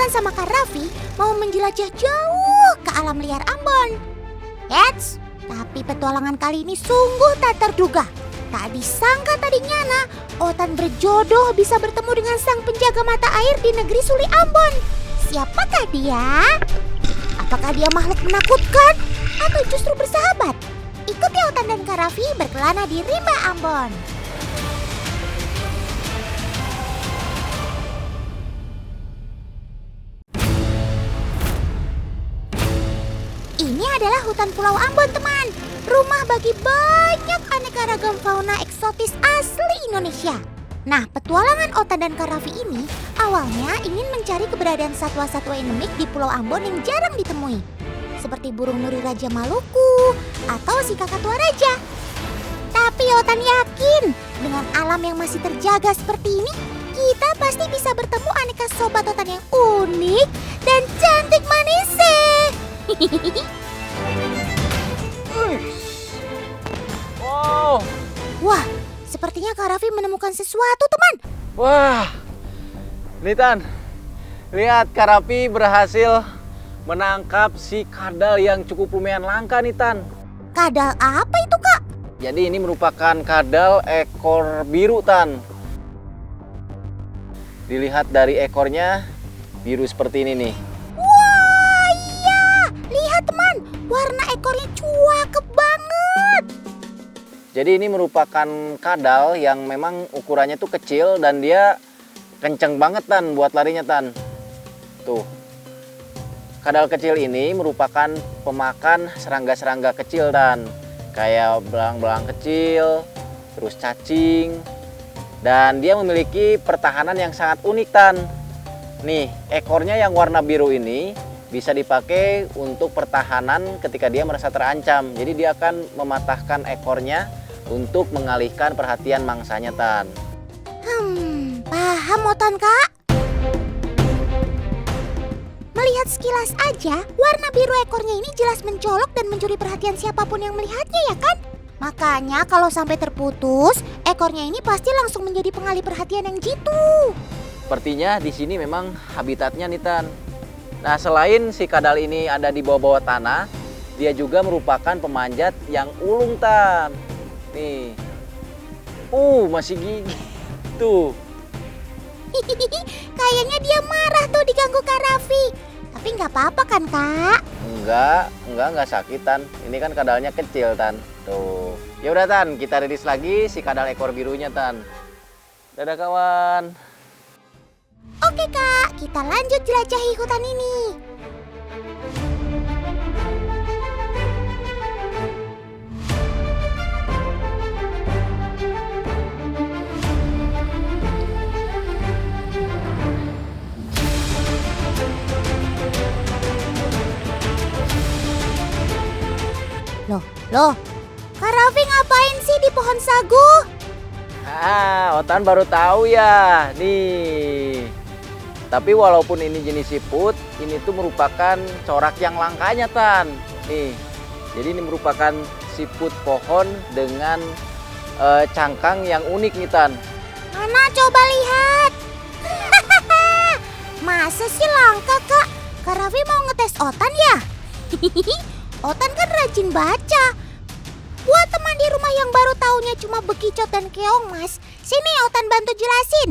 Otan sama Kak Raffi mau menjelajah jauh ke alam liar Ambon. Eits, tapi petualangan kali ini sungguh tak terduga. Tak disangka tadinya Otan berjodoh bisa bertemu dengan sang penjaga mata air di negeri Suli Ambon. Siapakah dia? Apakah dia makhluk menakutkan atau justru bersahabat? Ikuti Otan dan Kak Raffi berkelana di Rimba Ambon. Ini adalah hutan Pulau Ambon, teman. Rumah bagi banyak aneka ragam fauna eksotis asli Indonesia. Nah, petualangan Otan dan Kak Raffi ini awalnya ingin mencari keberadaan satwa-satwa endemik di Pulau Ambon yang jarang ditemui. Seperti burung nuri raja Maluku atau si kakatua raja. Tapi Otan yakin dengan alam yang masih terjaga seperti ini, kita pasti bisa bertemu aneka sobat Otan yang unik dan cantik manis. Wow. Wah, sepertinya Kak Raffi menemukan sesuatu, teman. Wah. Nih Tan, lihat Kak Raffi berhasil menangkap si kadal yang cukup lumayan langka nih Tan. Kadal apa itu, Kak? Jadi ini merupakan kadal ekor biru Tan. Dilihat dari ekornya biru seperti ini nih. Wah, iya. Lihat, teman. Warna ekornya cakep banget. Jadi ini merupakan kadal yang memang ukurannya tuh kecil dan dia kenceng banget Tan buat larinya Tan. Tuh. Kadal kecil ini merupakan pemakan serangga-serangga kecil Tan. Kayak belang-belang kecil, terus cacing. Dan dia memiliki pertahanan yang sangat unik Tan. Nih, ekornya yang warna biru ini bisa dipakai untuk pertahanan ketika dia merasa terancam. Jadi dia akan mematahkan ekornya untuk mengalihkan perhatian mangsanya Tan. Paham Otan, Kak? Melihat sekilas aja, warna biru ekornya ini jelas mencolok dan mencuri perhatian siapapun yang melihatnya, ya kan? Makanya kalau sampai terputus, ekornya ini pasti langsung menjadi pengalih perhatian yang jitu. Sepertinya di sini memang habitatnya nih Tan. Nah, selain si kadal ini ada di bawah-bawah tanah, dia juga merupakan pemanjat yang ulung Tan. Nih. Masih gigi. Tuh. Kayaknya dia marah tuh diganggu Kak Raffi. Tapi nggak apa-apa kan, Kak? Enggak sakit Tan. Ini kan kadalnya kecil Tan. Tuh. Ya udah Tan, kita rilis lagi si kadal ekor birunya Tan. Dadah kawan. Oke Kak, kita lanjut jelajahi hutan ini. Loh, Kak Raffi ngapain sih di pohon sagu? Otan baru tahu ya. Nih. Tapi walaupun ini jenis siput, ini tuh merupakan corak yang langkanya Tan. Nih. Jadi ini merupakan siput pohon dengan cangkang yang unik nih Tan. Mana coba lihat. Masa sih langka, Kak? Kak Raffi mau ngetes Otan ya? Otan kan rajin baca. Buat teman di rumah yang baru taunya cuma bekicot dan keong mas, sini Otan bantu jelasin.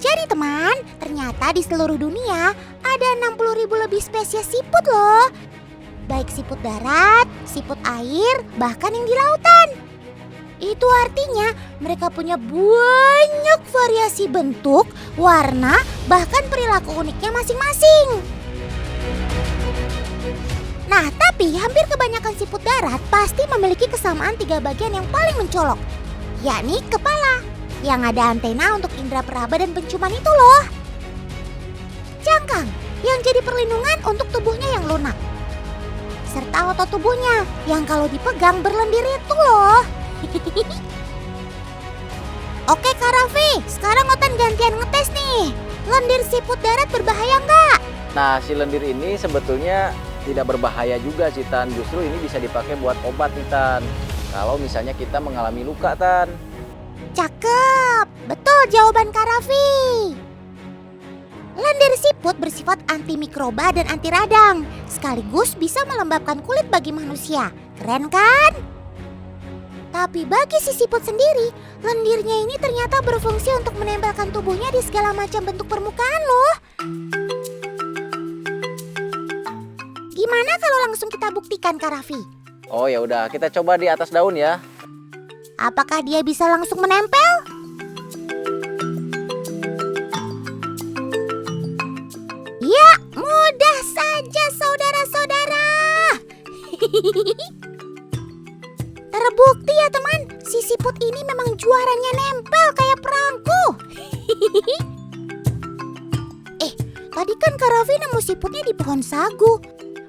Jadi teman, ternyata di seluruh dunia ada 60.000 lebih spesies siput loh. Baik siput darat, siput air, bahkan yang di lautan. Itu artinya mereka punya banyak variasi bentuk, warna, bahkan perilaku uniknya masing-masing. Nah, tapi hampir kebanyakan siput darat pasti memiliki kesamaan 3 bagian yang paling mencolok, yakni kepala, yang ada antena untuk indera peraba dan penciuman itu loh. Cangkang, yang jadi perlindungan untuk tubuhnya yang lunak. Serta otot tubuhnya, yang kalau dipegang berlendir itu loh. Oke Kak Raffi, sekarang Otan gantian ngetes nih. Lendir siput darat berbahaya nggak? Nah, si lendir ini sebetulnya tidak berbahaya juga sih Tan. Justru ini bisa dipakai buat obat nih Tan. Kalau misalnya kita mengalami luka Tan. Cakep. Betul jawaban Kak Raffi. Lendir siput bersifat anti mikroba dan anti radang, sekaligus bisa melembabkan kulit bagi manusia. Keren kan? Tapi bagi si siput sendiri, lendirnya ini ternyata berfungsi untuk menempelkan tubuhnya di segala macam bentuk permukaan loh. Gimana kalau langsung kita buktikan Kak Raffi? Oh ya udah, kita coba di atas daun ya. Apakah dia bisa langsung menempel? Ya, mudah saja saudara-saudara. Terbukti ya teman, si siput ini memang juaranya nempel kayak perangko. Tadi kan Kak Raffi nemu siputnya di pohon sagu.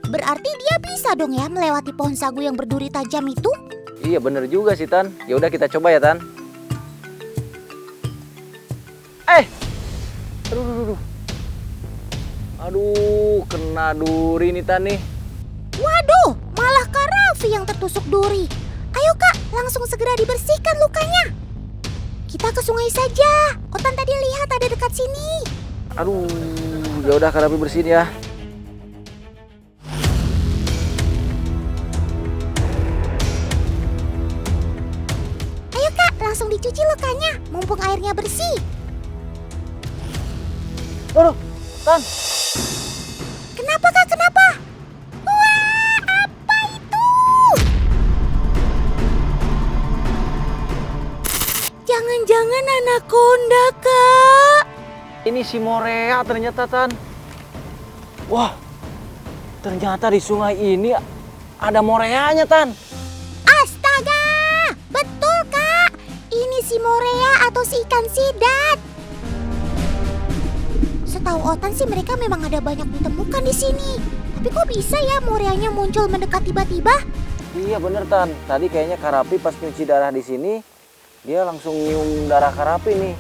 Berarti dia bisa dong ya melewati pohon sagu yang berduri tajam itu? Iya bener juga sih Tan. Ya udah kita coba ya Tan. Aduh. Aduh, kena duri nih Tan nih. Waduh, malah Kak Raffi yang tertusuk duri. Ayo Kak, langsung segera dibersihkan lukanya. Kita ke sungai saja. Otan tadi lihat ada dekat sini. Aduh, ya udah Kak Raffi bersihin ya. Ayo Kak, langsung dicuci lukanya, mumpung airnya bersih. Aduh, Tan. Kenapa Kak, kenapa? Wah, apa itu? Jangan-jangan anaconda Kak. Ini si Morea ternyata Tan. Wah, ternyata di sungai ini ada Moreanya Tan. Astaga, betul Kak. Ini si Morea atau si ikan sidat. Setahu Otan sih mereka memang ada banyak ditemukan di sini. Tapi kok bisa ya Moreanya muncul mendekat tiba-tiba? Iya bener Tan. Tadi kayaknya Kak Raffi pas nyuci darah di sini, dia langsung nyium darah Kak Raffi nih.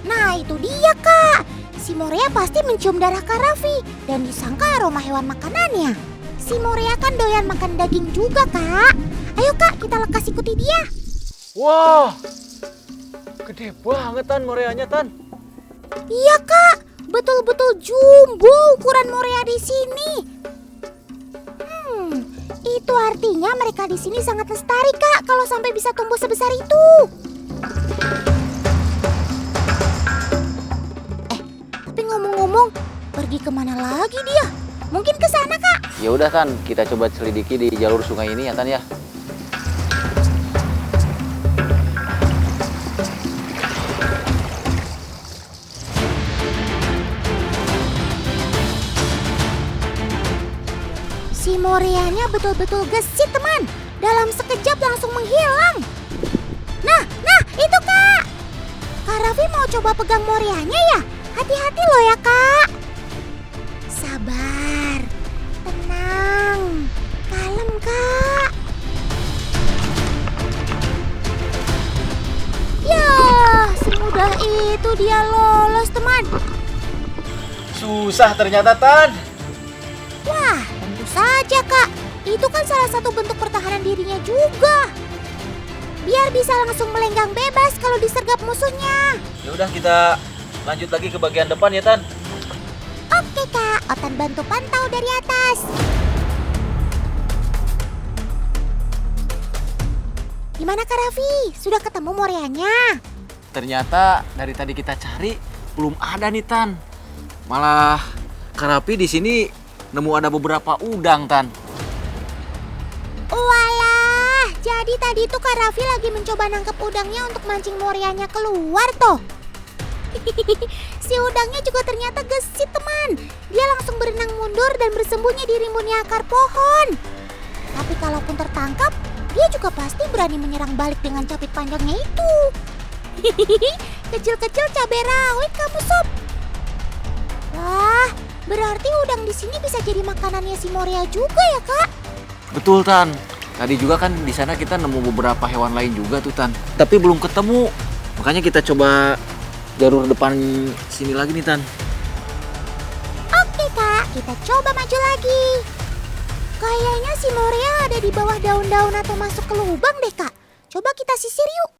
Nah itu dia Kak. Si Morea pasti mencium darah Kak Raffi dan disangka aroma hewan makanannya. Si Morea kan doyan makan daging juga Kak. Ayo Kak, kita lekas ikuti dia. Wah, gede banget Tan Moreanya Tan. Iya Kak, betul-betul jumbo ukuran Morea di sini. Itu artinya mereka di sini sangat lestari Kak kalau sampai bisa tumbuh sebesar itu. Tapi ngomong-ngomong, pergi kemana lagi dia? Mungkin ke sana Kak. Ya udah Tan, kita coba selidiki di jalur sungai ini ya Tan ya. Si Moreanya betul-betul gesit teman. Dalam sekejap langsung menghilang. Nah itu Kak. Kak Raffi mau coba pegang Moreanya ya? Hati-hati loh ya Kak. Sabar, tenang, kalem Kak. Ya, semudah itu dia lolos teman. Susah ternyata Tan. Wah, tentu saja Kak. Itu kan salah satu bentuk pertahanan dirinya juga. Biar bisa langsung melenggang bebas kalau disergap musuhnya. Ya udah kita lanjut lagi ke bagian depan ya Tan. Oke Kak, Otan bantu pantau dari atas. Gimana Kak Raffi? Sudah ketemu Moreanya? Ternyata dari tadi kita cari belum ada nih Tan. Malah Kak Raffi di sini nemu ada beberapa udang Tan. Walah, jadi tadi tuh Kak Raffi lagi mencoba nangkep udangnya untuk mancing Moreanya keluar toh. Si udangnya juga ternyata gesit teman. Dia langsung berenang mundur dan bersembunyi di rimbunnya akar pohon. Tapi kalaupun tertangkap, dia juga pasti berani menyerang balik dengan capit panjangnya itu. Kecil-kecil cabai rawit kamu sob. Wah, berarti udang di sini bisa jadi makanannya si Morea juga ya Kak? Betul Tan. Tadi juga kan di sana kita nemu beberapa hewan lain juga tuh Tan. Tapi belum ketemu. Makanya kita coba jalur depan sini lagi nih Tan. Oke Kak, kita coba maju lagi. Kayaknya si Morea ada di bawah daun-daun atau masuk ke lubang deh Kak. Coba kita sisir yuk.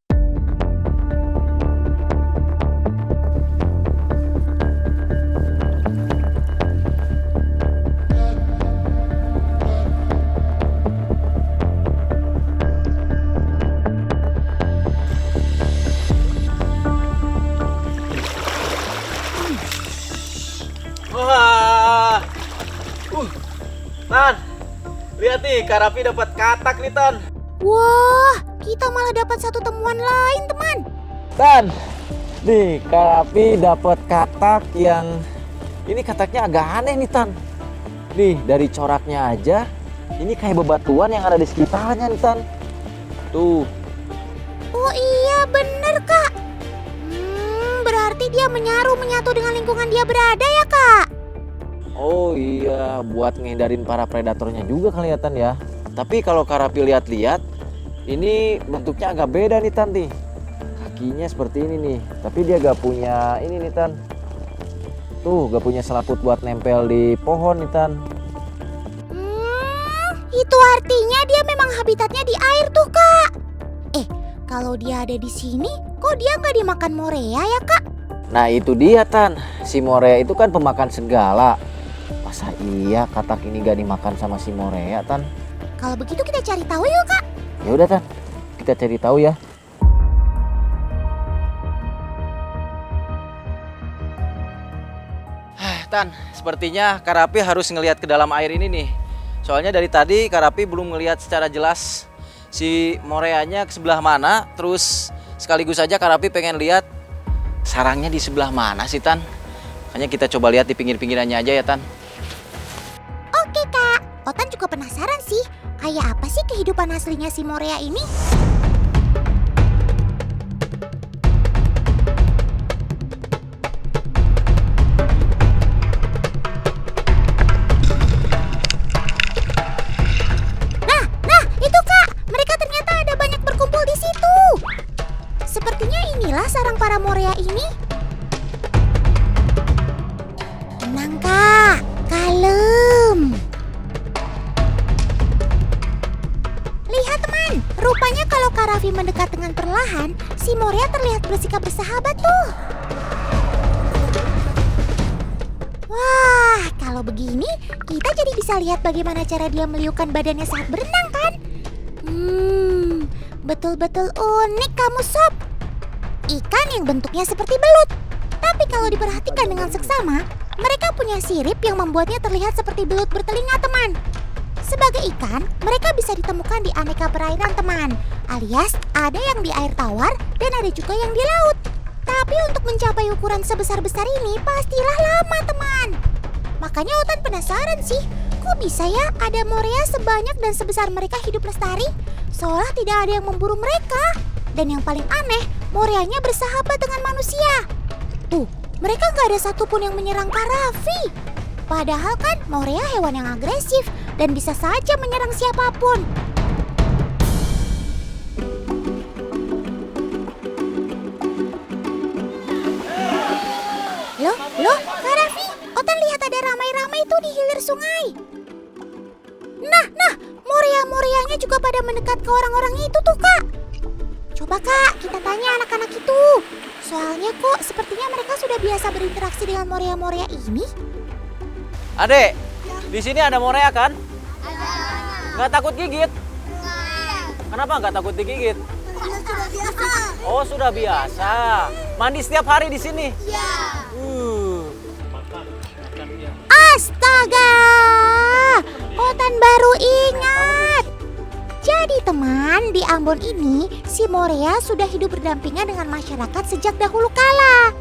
Tan, lihat nih, Kak Raffi dapat katak nih, Tan. Wah, kita malah dapat satu temuan lain, teman. Tan, nih Kak Raffi dapat katak yang ini kataknya agak aneh nih, Tan. Nih, dari coraknya aja, ini kayak bebatuan yang ada di sekitarnya nih, Tan. Tuh. Oh iya, bener, Kak. Berarti dia menyatu dengan lingkungan dia berada ya, Kak? Oh iya, buat ngehindarin para predatornya juga kelihatan ya. Tapi kalau Kak Raffi lihat-lihat, ini bentuknya agak beda nih, Tan nih. Kakinya seperti ini nih, tapi dia gak punya ini nih, Tan. Tuh, gak punya selaput buat nempel di pohon nih, Tan. Itu artinya dia memang habitatnya di air tuh, Kak. Kalau dia ada di sini, kok dia nggak dimakan Morea ya, Kak? Nah itu dia, Tan. Si Morea itu kan pemakan segala. Masa iya katak ini gak dimakan sama si Morea, Tan? Kalau begitu kita cari tahu yuk, Kak. Ya udah, Tan. Kita cari tahu ya. Tan, sepertinya Kak Raffi harus ngelihat ke dalam air ini nih. Soalnya dari tadi Kak Raffi belum ngelihat secara jelas si Moreanya ke sebelah mana. Terus sekaligus saja Kak Raffi pengen lihat sarangnya di sebelah mana sih, Tan. Makanya kita coba lihat di pinggir-pinggirannya aja ya, Tan. Oke, Kak. Otan juga penasaran sih, kayak apa sih kehidupan aslinya si Morea ini? Nah, itu, Kak. Mereka ternyata ada banyak berkumpul di situ. Sepertinya inilah sarang para Morea ini. Tenang, Kak. Kalem. Lihat, teman. Rupanya kalau Kak Raffi mendekat dengan perlahan, si Morea terlihat bersikap bersahabat tuh. Wah, kalau begini kita jadi bisa lihat bagaimana cara dia meliukkan badannya saat berenang, kan? Betul-betul unik kamu, Sob. Ikan yang bentuknya seperti belut. Tapi kalau diperhatikan dengan seksama, mereka punya sirip yang membuatnya terlihat seperti belut bertelinga, teman. Sebagai ikan, mereka bisa ditemukan di aneka perairan, teman. Alias, ada yang di air tawar dan ada juga yang di laut. Tapi untuk mencapai ukuran sebesar-besar ini pastilah lama, teman. Makanya Otan penasaran sih, kok bisa ya ada Morea sebanyak dan sebesar mereka hidup lestari? Seolah tidak ada yang memburu mereka. Dan yang paling aneh, Moreanya bersahabat dengan manusia. Tuh, mereka gak ada satupun yang menyerang Kak Raffi. Padahal kan Morea hewan yang agresif dan bisa saja menyerang siapapun. Loh, Kak Raffi, Otan lihat ada ramai-ramai itu di hilir sungai. Nah, Morea-Moreanya juga pada mendekat ke orang-orang itu tuh, Kak. Coba, Kak, kita tanya anak-anak itu. Soalnya kok sepertinya mereka sudah biasa berinteraksi dengan Morea-Morea ini. Adek, di sini ada Morea kan? Ada. Nggak takut gigit? Enggak. Kenapa nggak takut digigit? Karena sudah biasa. Oh, sudah biasa. Mandi setiap hari di sini. Ya. Astaga, Otan baru ingat. Jadi teman, di Ambon ini si Morea sudah hidup berdampingan dengan masyarakat sejak dahulu kala.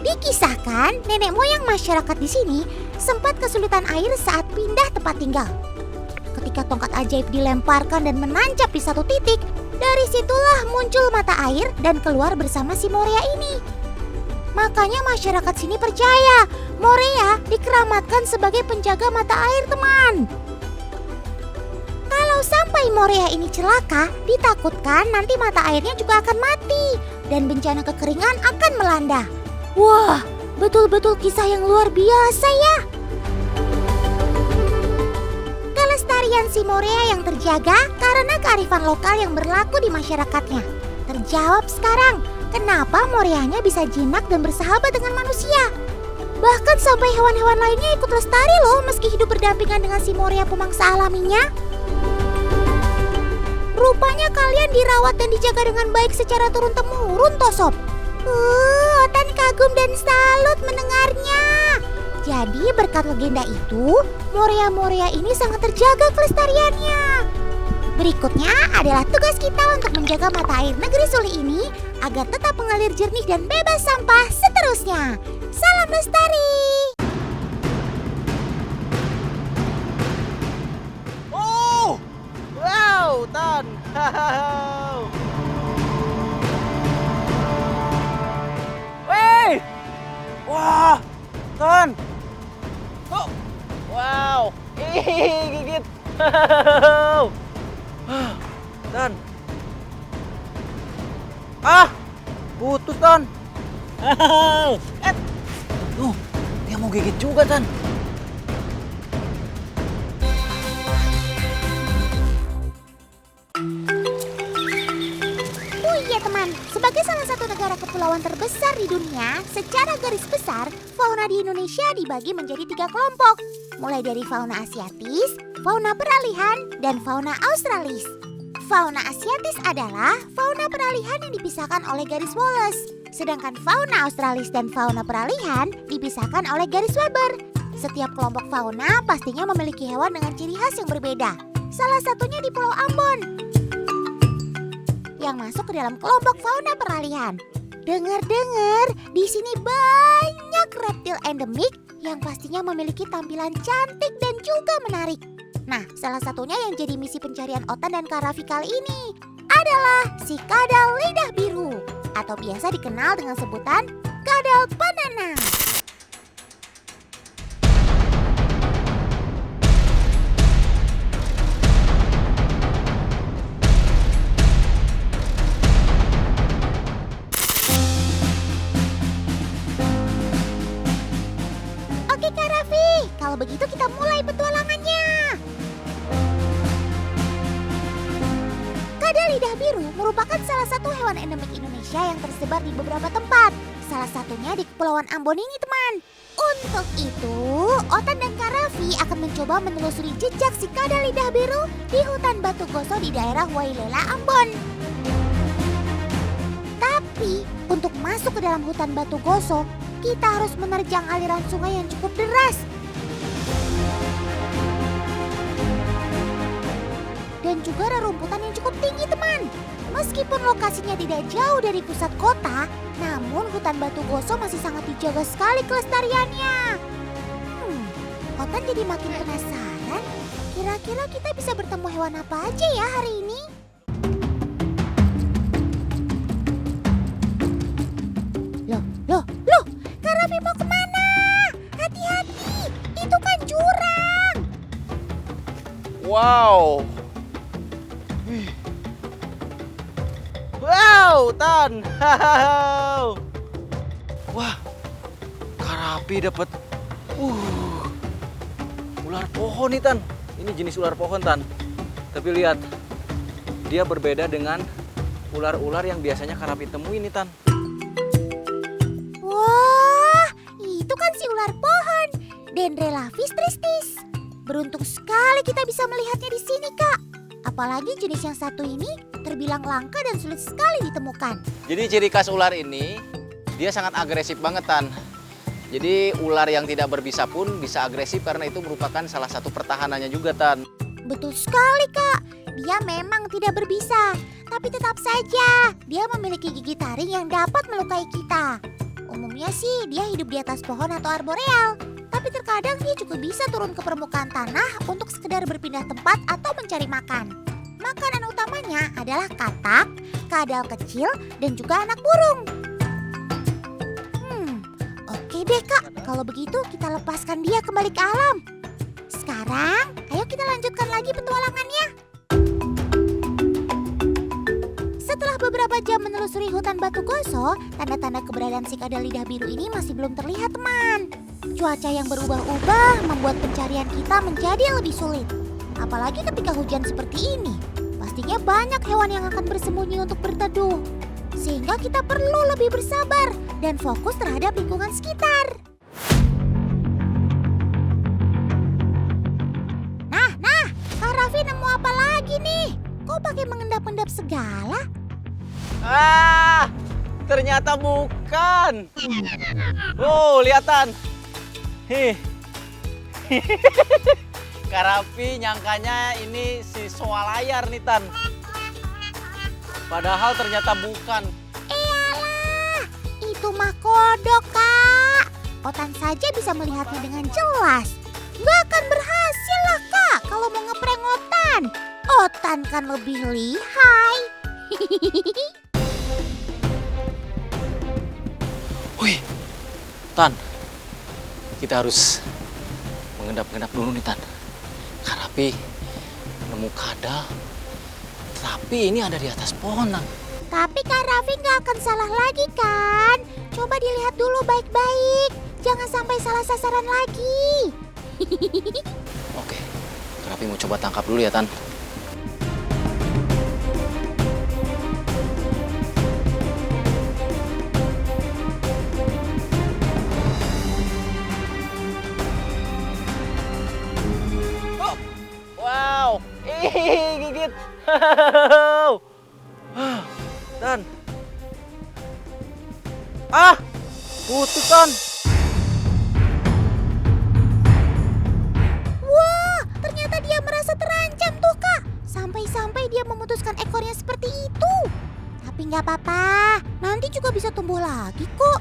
Dikisahkan nenek moyang masyarakat di sini sempat kesulitan air saat pindah tempat tinggal. Ketika tongkat ajaib dilemparkan dan menancap di satu titik, dari situlah muncul mata air dan keluar bersama si Morea ini. Makanya masyarakat sini percaya Morea dikeramatkan sebagai penjaga mata air, teman. Kalau sampai Morea ini celaka, ditakutkan nanti mata airnya juga akan mati dan bencana kekeringan akan melanda. Wah, betul-betul kisah yang luar biasa ya. Kelestarian si Morea yang terjaga karena kearifan lokal yang berlaku di masyarakatnya. Terjawab sekarang, kenapa Moreanya bisa jinak dan bersahabat dengan manusia. Bahkan sampai hewan-hewan lainnya ikut lestari loh meski hidup berdampingan dengan si Morea pemangsa alaminya. Rupanya kalian dirawat dan dijaga dengan baik secara turun-temurun, toh, Sob. Otan kagum dan salut mendengarnya. Jadi berkat legenda itu, Morea-Morea ini sangat terjaga kelestariannya. Berikutnya adalah tugas kita untuk menjaga mata air negeri Suli ini agar tetap mengalir jernih dan bebas sampah seterusnya. Salam lestari! Oh, wow, Tan. Wey, wah, Tan. Oh, wow, ih, gigit. Tan. Ah, putus, Tan. Tuh, dia mau gigit juga, Tan. Oh iya teman, sebagai salah satu negara kepulauan terbesar di dunia, secara garis besar, fauna di Indonesia dibagi menjadi 3 kelompok. Mulai dari fauna asiatis, fauna peralihan, dan fauna australis. Fauna asiatis adalah fauna peralihan yang dipisahkan oleh garis Wallace. Sedangkan fauna australis dan fauna peralihan dipisahkan oleh garis Weber. Setiap kelompok fauna pastinya memiliki hewan dengan ciri khas yang berbeda. Salah satunya di Pulau Ambon yang masuk ke dalam kelompok fauna peralihan. Dengar-dengar, di sini banyak reptil endemik yang pastinya memiliki tampilan cantik dan juga menarik. Nah, salah satunya yang jadi misi pencarian Otan dan Kak Raffi kali ini adalah si kadal lidah biru atau biasa dikenal dengan sebutan kadal banana. Oke Kak Raffi, kalau begitu kita mulai petualangannya. Kadal lidah biru merupakan salah satu hewan endemik Indonesia yang tersebar di beberapa tempat. Salah satunya di Kepulauan Ambon ini teman. Untuk itu, Otan dan Kak Raffi akan mencoba menelusuri jejak si kadal lidah biru di hutan Batu Goso di daerah Wailela, Ambon. Tapi, untuk masuk ke dalam hutan Batu Goso, kita harus menerjang aliran sungai yang cukup deras. Dan juga rerumputan yang cukup tinggi teman. Meskipun lokasinya tidak jauh dari pusat kota, namun hutan Batu Goso masih sangat dijaga sekali kelestariannya. Otan jadi makin penasaran, kira-kira kita bisa bertemu hewan apa aja ya hari ini? Loh, Kak Raffi mau kemana? Hati-hati, itu kan jurang. Wow. Wow, Tan. Wah, Kak Raffi dapat ular pohon nih, Tan. Ini jenis ular pohon, Tan. Tapi lihat, dia berbeda dengan ular-ular yang biasanya Kak Raffi temuin nih, Tan. Wah, itu kan si ular pohon, Dendrelaphis tristis. Beruntung sekali kita bisa melihatnya di sini, Kak. Apalagi jenis yang satu ini terbilang langka dan sulit sekali ditemukan. Jadi ciri khas ular ini, dia sangat agresif banget, Tan. Jadi ular yang tidak berbisa pun bisa agresif karena itu merupakan salah satu pertahanannya juga, Tan. Betul sekali, Kak. Dia memang tidak berbisa, tapi tetap saja dia memiliki gigi taring yang dapat melukai kita. Umumnya sih dia hidup di atas pohon atau arboreal, tapi terkadang dia juga bisa turun ke permukaan tanah untuk sekedar berpindah tempat atau mencari makan. Makanan utamanya adalah katak, kadal kecil, dan juga anak burung. Oke deh Kak, kalau begitu kita lepaskan dia kembali ke alam. Sekarang, ayo kita lanjutkan lagi petualangannya. Setelah beberapa jam menelusuri hutan Batu Goso, tanda-tanda keberadaan si kadal lidah biru ini masih belum terlihat teman. Cuaca yang berubah-ubah membuat pencarian kita menjadi lebih sulit. Apalagi ketika hujan seperti ini, pastinya banyak hewan yang akan bersembunyi untuk berteduh. Sehingga kita perlu lebih bersabar dan fokus terhadap lingkungan sekitar. Nah, Kak Raffi nemu apa lagi nih? Kok pakai mengendap-endap segala? Ternyata bukan. Oh, lihat, Tan. Hih. Karapi nyangkanya ini si soal layar nih Tan. Padahal ternyata bukan. Iyalah, itu mah kodok, Kak. Otan saja bisa melihatnya dengan jelas. Nggak akan berhasil lah, Kak, kalau mau ngeprank Otan. Otan kan lebih lihai. Wih, Tan. Kita harus mengendap-endap dulu nih Tan. Karapi nemu kadal. Tapi ini ada di atas pohon, Tan. Tapi Kak Raffi nggak akan salah lagi kan? Coba dilihat dulu baik-baik. Jangan sampai salah sasaran lagi. Oke, Karapi mau coba tangkap dulu ya, Tan. Oh, wow, ih gigit. Tan. Ah, putus Tan. Wah, ternyata dia merasa terancam tuh, Kak. Sampai-sampai dia memutuskan ekornya seperti itu. Tapi nggak apa-apa, nanti juga bisa tumbuh lagi kok.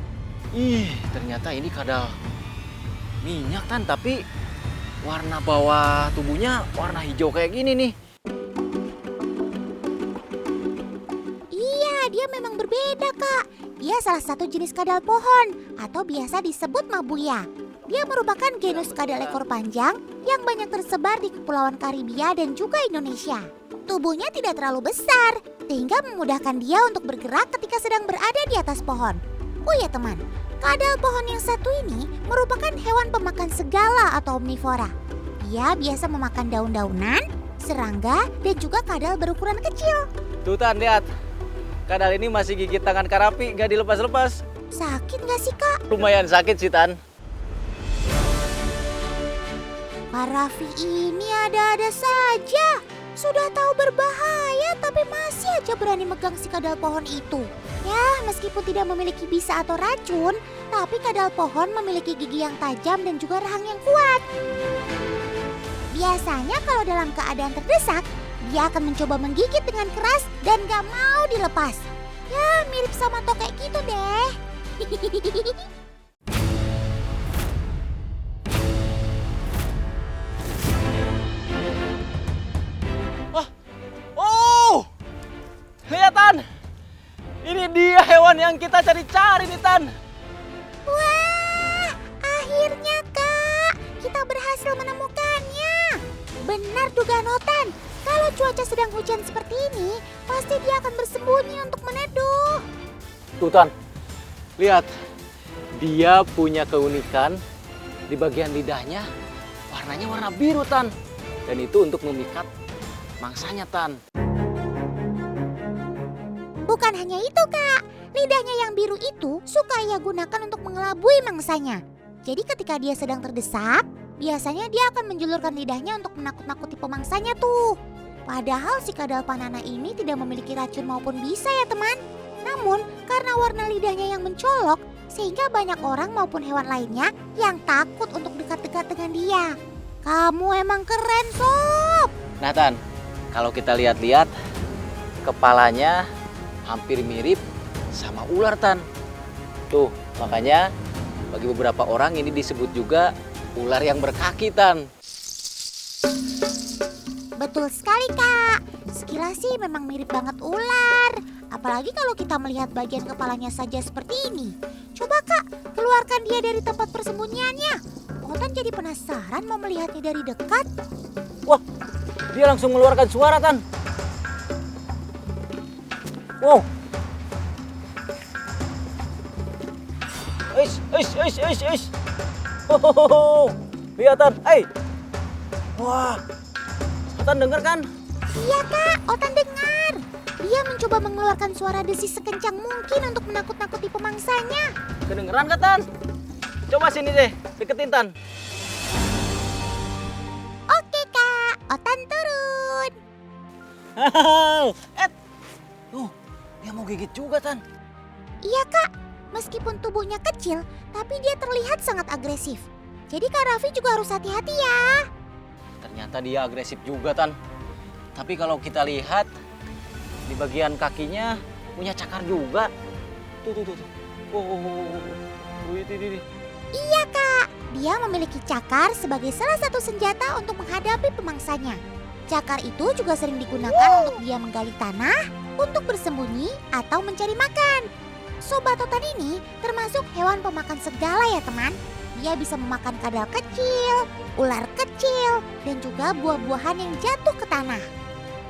Ih, ternyata ini kadal minyak Tan, tapi warna bawah tubuhnya warna hijau kayak gini nih. Iya, dia memang berbeda, Kak. Dia salah satu jenis kadal pohon atau biasa disebut mabuya. Dia merupakan genus kadal ekor panjang yang banyak tersebar di Kepulauan Karibia dan juga Indonesia. Tubuhnya tidak terlalu besar, sehingga memudahkan dia untuk bergerak ketika sedang berada di atas pohon. Oh ya teman, kadal pohon yang satu ini merupakan hewan pemakan segala atau omnivora. Dia biasa memakan daun-daunan, serangga, dan juga kadal berukuran kecil. Tuh Tan, lihat. Kadal ini masih gigit tangan Karapi, gak dilepas-lepas. Sakit nggak sih, Kak? Lumayan sakit sih Tan. Kak Raffi ini ada-ada saja. Sudah tahu berbahaya tapi masih aja berani megang si kadal pohon itu. Ya, meskipun tidak memiliki bisa atau racun, tapi kadal pohon memiliki gigi yang tajam dan juga rahang yang kuat. Biasanya kalau dalam keadaan terdesak, dia akan mencoba menggigit dengan keras dan gak mau dilepas. Ya, mirip sama tokek gitu deh. Oh, lihat Tan. Ini dia hewan yang kita cari-cari nih Tan. Wah, akhirnya Kak, kita berhasil menemukannya. Benar dugaan Otan, kalau cuaca sedang hujan seperti ini, pasti dia akan bersembunyi untuk meneduh. Tuh Tan, lihat. Dia punya keunikan di bagian lidahnya, warnanya warna biru Tan. Dan itu untuk memikat mangsanya Tan. Bukan hanya itu Kak, lidahnya yang biru itu suka ia gunakan untuk mengelabui mangsanya. Jadi ketika dia sedang terdesak, biasanya dia akan menjulurkan lidahnya untuk menakut-nakuti pemangsanya tuh. Padahal si kadal panana ini tidak memiliki racun maupun bisa ya teman. Namun karena warna lidahnya yang mencolok, sehingga banyak orang maupun hewan lainnya yang takut untuk dekat-dekat dengan dia. Kamu emang keren Sob. Nah Tan, kalau kita lihat-lihat, kepalanya hampir mirip sama ular Tan. Tuh, makanya bagi beberapa orang ini disebut juga ular yang berkaki Tan. Betul sekali Kak, sekilas sih memang mirip banget ular. Apalagi kalau kita melihat bagian kepalanya saja seperti ini. Coba Kak, keluarkan dia dari tempat persembunyiannya. Otan jadi penasaran mau melihatnya dari dekat. Wah, dia langsung mengeluarkan suara Tan. Wow. Eish. Hohoho. Lihat Tan, Wah, Otan dengar kan? Iya Kak, Otan dengar. Dia mencoba mengeluarkan suara desis sekencang mungkin untuk menakut-nakuti pemangsanya. Kedengeran kan Tan? Coba sini deh, deketin Tan. Oke Kak, Otan turun. Tuh, dia mau gigit juga Tan. Iya Kak, meskipun tubuhnya kecil, tapi dia terlihat sangat agresif. Jadi Kak Raffi juga harus hati-hati ya. Ternyata dia agresif juga, Tan. Tapi kalau kita lihat di bagian kakinya punya cakar juga. Tuh. Ini. Iya Kak, dia memiliki cakar sebagai salah satu senjata untuk menghadapi pemangsanya. Cakar itu juga sering digunakan untuk dia menggali tanah, untuk bersembunyi atau mencari makan. Sobat Otan ini termasuk hewan pemakan segala ya teman. Dia bisa memakan kadal kecil, ular kecil, dan juga buah-buahan yang jatuh ke tanah.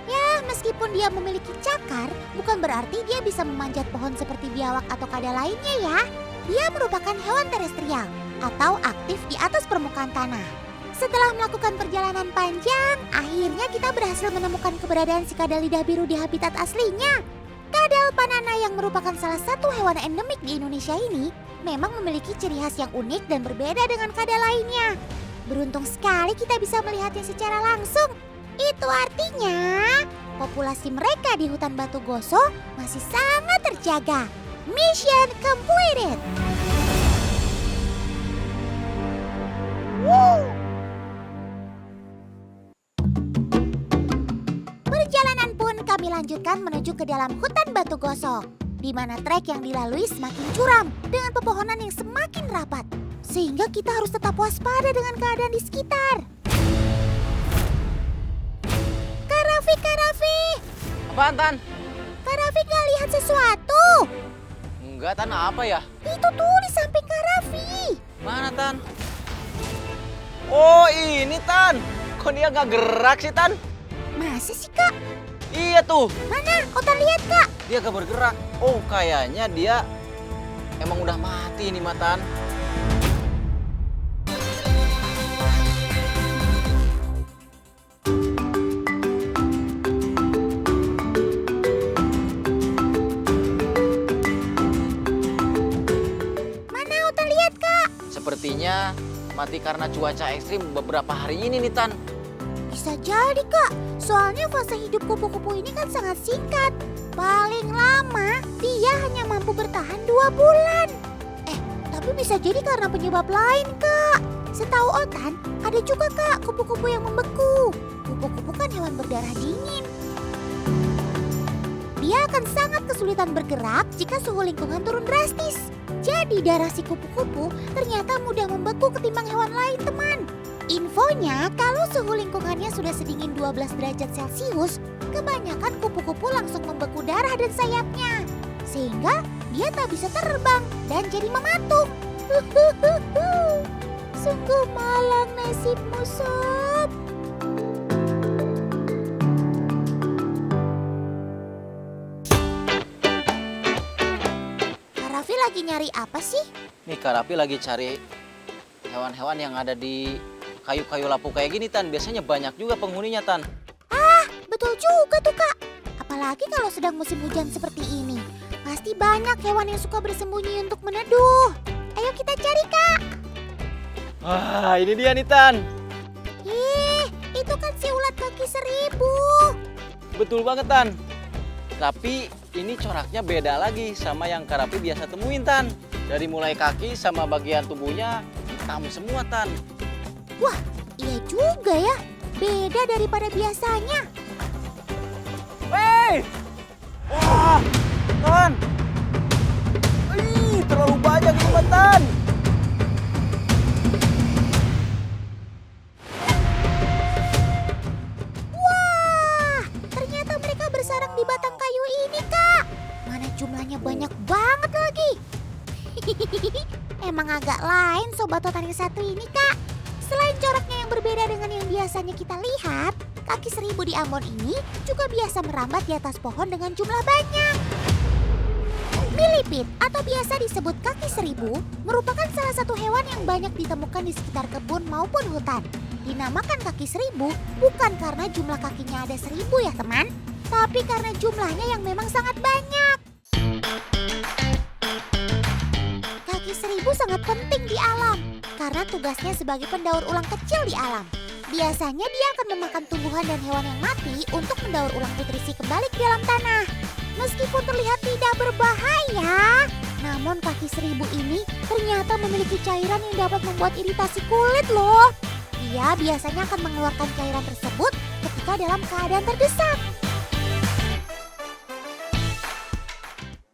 Ya, meskipun dia memiliki cakar, bukan berarti dia bisa memanjat pohon seperti biawak atau kadal lainnya ya. Dia merupakan hewan terestrial atau aktif di atas permukaan tanah. Setelah melakukan perjalanan panjang, akhirnya kita berhasil menemukan keberadaan si kadal lidah biru di habitat aslinya. Kadal panana yang merupakan salah satu hewan endemik di Indonesia ini memang memiliki ciri khas yang unik dan berbeda dengan kadal lainnya. Beruntung sekali kita bisa melihatnya secara langsung. Itu artinya populasi mereka di hutan Batu Goso masih sangat terjaga. Mission completed. Perjalanan pun kami lanjutkan menuju ke dalam hutan Batu Goso, di mana trek yang dilalui semakin curam dengan pepohonan yang semakin rapat, sehingga kita harus tetap waspada dengan keadaan di sekitar. Kak Raffi, Apaan, Tan? Kak Raffi gak lihat sesuatu? Enggak, Tan. Apa ya? Itu tuh di samping Kak Raffi. Mana, Tan? Oh, ini, Tan. Kok dia nggak gerak sih, Tan? Masa sih Kak? Iya tuh. Mana? Otan lihat Kak. Dia gak bergerak. Oh, kayaknya dia emang udah mati nih, Matan. Mana Otan lihat Kak? Sepertinya mati karena cuaca ekstrim beberapa hari ini nih, Tan. Bisa jadi Kak, soalnya fase hidup kupu-kupu ini kan sangat singkat. Paling lama dia hanya mampu bertahan 2 bulan. Tapi bisa jadi karena penyebab lain Kak. Setahu Otan, ada juga Kak kupu-kupu yang membeku. Kupu-kupu kan hewan berdarah dingin. Dia akan sangat kesulitan bergerak jika suhu lingkungan turun drastis. Jadi darah si kupu-kupu ternyata mudah membeku ketimbang hewan lain teman. Infonya, kalau suhu lingkungannya sudah sedingin 12 derajat Celcius, kebanyakan kupu-kupu langsung membeku darah dan sayapnya. Sehingga dia tak bisa terbang dan jadi mematung. Sungguh malang nasibmu, Sob. Kak Raffi lagi nyari apa sih? Nih, Kak Raffi lagi cari hewan-hewan yang ada di kayu-kayu lapuk kayak gini, Tan. Biasanya banyak juga penghuninya, Tan. Betul juga tuh Kak. Apalagi kalau sedang musim hujan seperti ini. Pasti banyak hewan yang suka bersembunyi untuk meneduh. Ayo kita cari Kak. Wah, ini dia nih, Tan. Itu kan si ulat kaki 1000. Betul banget, Tan. Tapi ini coraknya beda lagi sama yang Kak Raffi biasa temuin, Tan. Dari mulai kaki sama bagian tubuhnya hitam semua, Tan. Wah, iya juga ya. Beda daripada biasanya. Hei! Wah, Tan. Ih, terlalu banyak ini, Tan. Wah, ternyata mereka bersarang di batang kayu ini, Kak. Mana jumlahnya banyak banget lagi. Emang agak lain Sobat Otan yang satu ini, Kak. Selain coraknya yang berbeda dengan yang biasanya kita lihat, kaki 1000 di Ambon ini juga biasa merambat di atas pohon dengan jumlah banyak. Millipede atau biasa disebut kaki 1000 merupakan salah satu hewan yang banyak ditemukan di sekitar kebun maupun hutan. Dinamakan kaki 1000 bukan karena jumlah kakinya ada 1000 ya teman, tapi karena jumlahnya yang memang sangat banyak. Kaki 1000 sangat penting di alam karena tugasnya sebagai pendaur ulang kecil di alam. Biasanya dia akan memakan tumbuhan dan hewan yang mati untuk mendaur ulang nutrisi kembali ke dalam tanah. Meskipun terlihat tidak berbahaya, namun kaki seribu ini ternyata memiliki cairan yang dapat membuat iritasi kulit loh. Dia biasanya akan mengeluarkan cairan tersebut ketika dalam keadaan terdesak.